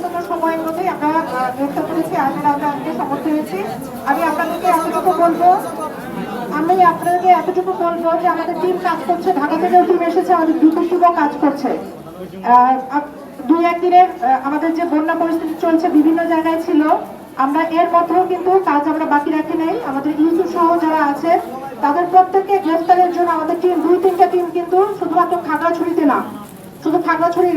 দ্রুততম সময়ের মধ্যে আমরা গ্রেফতার করেছি, আইনের আওতায় আনতে সমর্থ হয়েছি। আমি আপনাদেরকে এতটুকু বলবো যে আমাদের টিম কাজ করছে, ঢাকা থেকেও টিম এসেছে, আমাদের দ্রুত টিমও কাজ করছে। দুই একদিনের আমাদের যে বন্যা পরিস্থিতি চলছে বিভিন্ন জায়গায় ছিল, আমরা এর মধ্যেও কিন্তু কাজ আমরা বাকি রাখি নাই। আমাদের ইউসুফ সহ যারা আছে তাদের প্রত্যেককে গ্রেফতারের জন্য আমাদের টিম 2-3টা টিম কিন্তু শুধুমাত্র খাগড়াছড়িতে না, শুধু খাগড়াছড়ি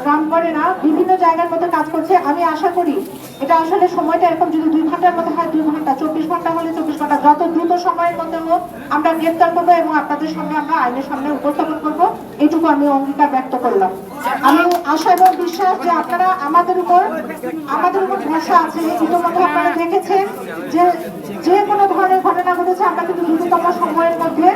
রামগড়ে না, বিভিন্ন জায়গার মধ্যে কাজ করছে। আমি আশা করি এটা আসলে সময়টা এরকম যদি 2 ঘন্টার মধ্যে হয় 2 ঘন্টা, 24 ঘন্টা হলে 24 ঘন্টা, যত দ্রুত সময়ের মধ্যে হোক আমরা গ্রেফতার করবো এবং আপনাদের সামনে আমরা আইনের সামনে উপস্থাপন করবো, এইটুকু আমি অঙ্গীকার ব্যক্ত করলাম। আমি আশা এবং বিশ্বাস যে আপনারা আমাদের উপর ভরসা আছে। ইতিমধ্যে আপনারা দেখেছেন যে কোনো ধরনের ঘটনা ঘটেছে আমরা কিন্তু দ্রুততম সময়ের মধ্যে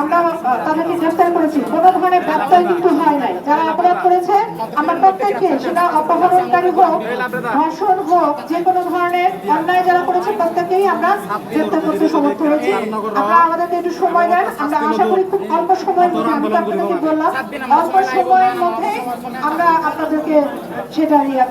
আমরা তাদেরকে গ্রেফতার করেছি, কোনো ধরনের ব্যত্যয় কিন্তু হয় নাই। যারা অপরাধ করেছে আমরা প্রত্যেককে, সেটা অপহরণকারী হোক, ধর্ষণ হোক, যে কোনো ধরনের অন্যায় যারা করেছে প্রত্যেকেই আমরা গ্রেফতার করতে সমর্থ হয়েছি। আপনারা আমাদেরকে একটু সময় দেন, আমরা আশা করি খুব অল্প সময়ের মধ্যে, আমি তো আপনাদেরকে বললাম অল্প সময়ের মধ্যে আমরা আপনাদেরকে সেটা নিয়ে